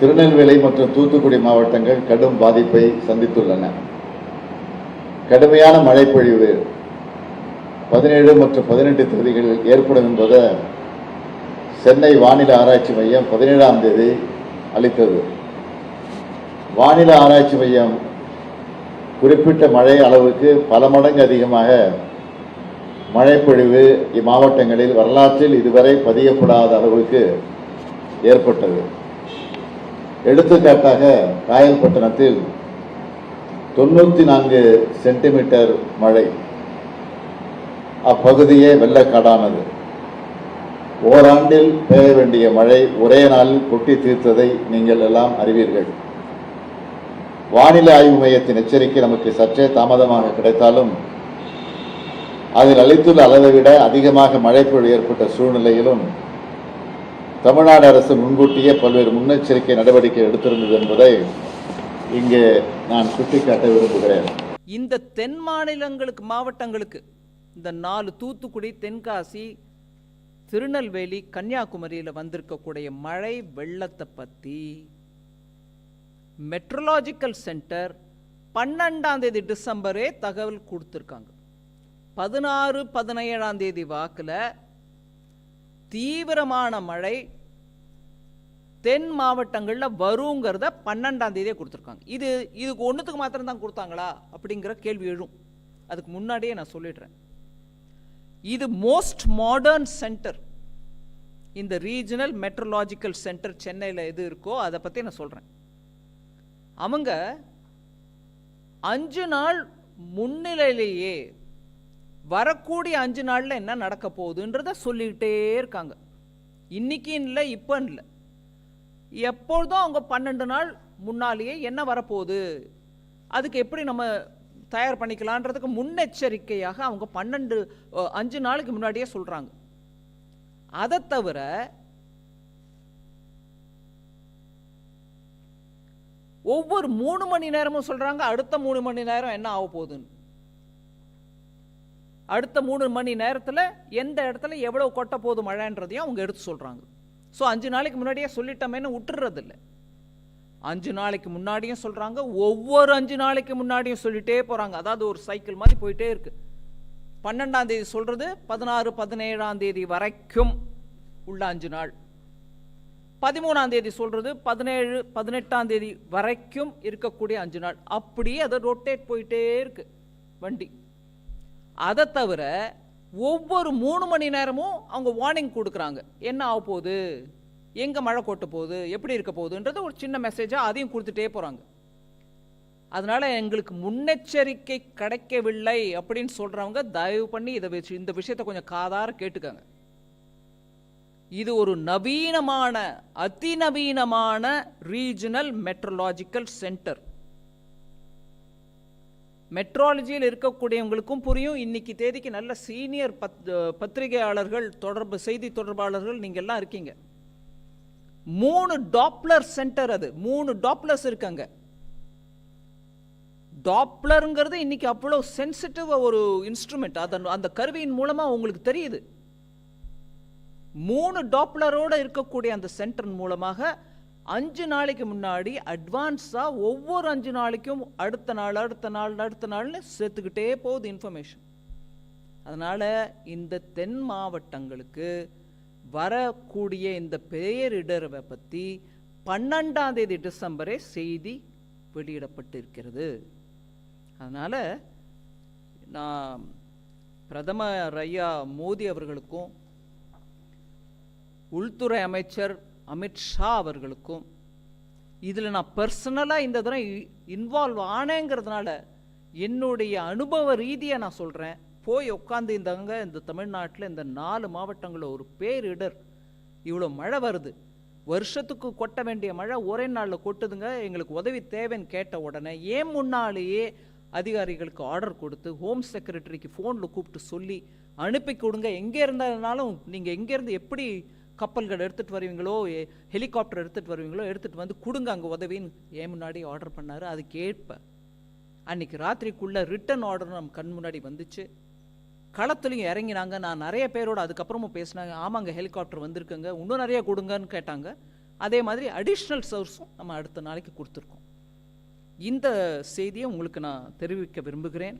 திருநெல்வேலி மற்றும் தூத்துக்குடி மாவட்டங்கள் கடும் பாதிப்பை சந்தித்துள்ளன. கடுமையான மழைப்பொழிவு 17 மற்றும் 18 தேதிகளில் ஏற்படும் என்பதை சென்னை வானிலை ஆராய்ச்சி மையம் 17ஆம் தேதி அளித்தது. வானிலை ஆராய்ச்சி மையம் குறிப்பிட்ட மழை அளவுக்கு பல மடங்கு அதிகமாக மழைப்பொழிவு இம்மாவட்டங்களில் வரலாற்றில் இதுவரை பதியப்படாத அளவுக்கு ஏற்பட்டது. எடுத்துக்காட்டாக காயல்பட்டணத்தில் 94 சென்டிமீட்டர் மழை, அப்பகுதியே வெள்ளக்காடானது. ஓராண்டில் பெய்ய வேண்டிய மழை ஒரே நாளில் கொட்டி தீர்த்ததை நீங்கள் எல்லாம் அறிவீர்கள். வானிலை ஆய்வு மையத்தின் எச்சரிக்கை நமக்கு சற்றே தாமதமாக கிடைத்தாலும் அதில் அளித்துள்ள அளவை விட அதிகமாக மழைப்பொழிவு ஏற்பட்ட சூழ்நிலையிலும் தமிழ்நாடு அரசு முன்கூட்டியே பல்வேறு முன்னெச்சரிக்கை நடவடிக்கை எடுத்திருந்தது என்பதை இங்கே நான் சுட்டிக்காட்ட விரும்புகிறேன். இந்த தென் மாநிலங்களுக்கு மாவட்டங்களுக்கு இந்த 4 தூத்துக்குடி, தென்காசி, திருநெல்வேலி, கன்னியாகுமரியில் வந்திருக்கக்கூடிய மழை வெள்ளத்தை பற்றி மெட்ரலாஜிக்கல் சென்டர் 12ஆம் தேதி டிசம்பரே தகவல் கொடுத்துருக்காங்க. 16, 17ஆம் தேதி வாக்கில் தீவிரமான மழை தென் மாவட்டங்களில் வருங்கிறத 12ஆம் தேதியே கொடுத்துருக்காங்க. இதுக்கு ஒன்றுத்துக்கு மாத்திரம் தான் கொடுத்தாங்களா அப்படிங்கிற கேள்வி எழும். அதுக்கு முன்னாடியே நான் சொல்லிடுறேன், இது மோஸ்ட் மாடர்ன் சென்டர். இந்த ரீஜனல் மெட்ரலாஜிக்கல் சென்டர் சென்னையில் எது இருக்கோ அதை பற்றி நான் சொல்கிறேன். அவங்க 5 நாள் முன்னிலையிலேயே வரக்கூடிய 5 நாளில் என்ன நடக்க போகுதுன்றத சொல்லிக்கிட்டே இருக்காங்க. இன்னைக்கு இல்லை, இப்போ இல்லை, எப்பொழுதும் அவங்க 12 நாள் முன்னாலேயே என்ன வரப்போகுது, அதுக்கு எப்படி நம்ம தயார் பண்ணிக்கலான்றதுக்கு முன்னெச்சரிக்கையாக அவங்க 5 நாளுக்கு முன்னாடியே சொல்கிறாங்க. அதை தவிர ஒவ்வொரு 3 மணி நேரமும் சொல்கிறாங்க அடுத்த 3 மணி நேரம் என்ன ஆக போகுதுன்னு. அடுத்த 3 மணி நேரத்தில் எந்த இடத்துல எவ்வளோ கொட்ட போகுது மழைன்றதையும் அவங்க எடுத்து சொல்கிறாங்க. ஸோ 5 நாளைக்கு முன்னாடியே சொல்லிட்டோமேன்னு விட்டுறதில்லை. 5 நாளைக்கு முன்னாடியும் சொல்கிறாங்க, ஒவ்வொரு 5 நாளைக்கு முன்னாடியும் சொல்லிட்டே போகிறாங்க. அதாவது ஒரு சைக்கிள் மாதிரி போயிட்டே இருக்கு. 12ஆம் தேதி சொல்கிறது 16, 17ஆம் தேதி வரைக்கும் உள்ள 5 நாள், 13ஆம் தேதி சொல்கிறது 17, 18ஆம் தேதி வரைக்கும் இருக்கக்கூடிய 5 நாள். அப்படியே அதை ரொட்டேட் போயிட்டே இருக்கு வண்டி. அதை தவிர ஒவ்வொரு 3 மணி நேரமும் அவங்க வார்னிங் கொடுக்குறாங்க, என்ன ஆக போகுது, எங்கே மழை கொட்ட போகுது, எப்படி இருக்க போகுதுன்றது ஒரு சின்ன மெசேஜாக அதையும் கொடுத்துட்டே போகிறாங்க. அதனால் எங்களுக்கு முன்னெச்சரிக்கை கிடைக்கவில்லை அப்படின்னு சொல்கிறவங்க தயவு பண்ணி இந்த விஷயத்தை கொஞ்சம் காதார கேட்டுக்காங்க. இது ஒரு நவீனமான, அதிநவீனமான ரீஜனல் மெட்ரலாஜிக்கல் சென்டர். மெட்ராலஜியில் இருக்கக்கூடியவங்களுக்கும் புரியும். இன்னைக்கு தேதிக்கு நல்ல சீனியர் பத்திரிகையாளர்கள், செய்தி தொடர்பாளர்கள் நீங்கள் எல்லாம் இருக்கீங்க. 3 டாப்ளர் சென்டர், அது 3 டாப்ளர்ஸ் இருக்காங்க. டாப்ளருங்கிறது இன்னைக்கு அவ்வளோ சென்சிட்டிவ் ஒரு இன்ஸ்ட்ருமெண்ட். அந்த கருவியின் மூலமாக உங்களுக்கு தெரியுது. 3 டாப்ளரோடு இருக்கக்கூடிய அந்த சென்டர் மூலமாக 5 நாளைக்கு முன்னாடி அட்வான்ஸாக ஒவ்வொரு 5 நாளைக்கும் அடுத்த நாள்னு சேர்த்துக்கிட்டே போகுது இன்ஃபர்மேஷன். அதனால் இந்த தென் மாவட்டங்களுக்கு வரக்கூடிய இந்த பேரிடரை பற்றி 12ஆம் தேதி டிசம்பரே செய்தி வெளியிடப்பட்டிருக்கிறது. அதனால் நான் பிரதமர் ஐயா மோடி அவர்களுக்கும் உள்துறை அமைச்சர் அமித்ஷா அவர்களுக்கும் இதில் நான் பர்சனலாக இந்த தடவை இன்வால்வ் ஆனேங்கிறதுனால என்னுடைய அனுபவ ரீதியாக நான் சொல்கிறேன். போய் உட்காந்து இந்த தமிழ்நாட்டில் இந்த 4 மாவட்டங்களில் ஒரு பேரிடர், இவ்வளோ மழை வருது, வருஷத்துக்கு கொட்ட வேண்டிய மழை ஒரே நாளில் கொட்டுதுங்க, எங்களுக்கு உதவி தேவைன்னு கேட்ட உடனே ஏன் முன்னாலேயே அதிகாரிகளுக்கு ஆர்டர் கொடுத்து ஹோம் செக்ரட்டரிக்கு ஃபோனில் கூப்பிட்டு சொல்லி அனுப்பி கொடுங்க, எங்கே இருந்தாலும் நீங்கள் எங்கேருந்து எப்படி கப்பல்கள் எடுத்துகிட்டு வருவீங்களோ, ஹெலிகாப்டர் எடுத்துகிட்டு வருவீங்களோ எடுத்துகிட்டு வந்து கொடுங்க அங்கே உதவின்னு ஏன் முன்னாடி ஆர்டர் பண்ணார். அது கேட்ப அன்றைக்கி ராத்திரிக்குள்ளே ரிட்டன் ஆர்டர் நம்ம கண் முன்னாடி வந்துச்சு. களத்துலையும் இறங்கினாங்க. நான் நிறைய பேரோட அதுக்கப்புறமும் பேசினாங்க. ஆமாங்க, ஹெலிகாப்டர் வந்திருக்குங்க, இன்னும் நிறைய கொடுங்கன்னு கேட்டாங்க. அதே மாதிரி அடிஷ்னல் சோர்ஸும் நம்ம அடுத்த நாளைக்கு கொடுத்துருக்கோம். இந்த செய்தியை உங்களுக்கு நான் தெரிவிக்க விரும்புகிறேன்.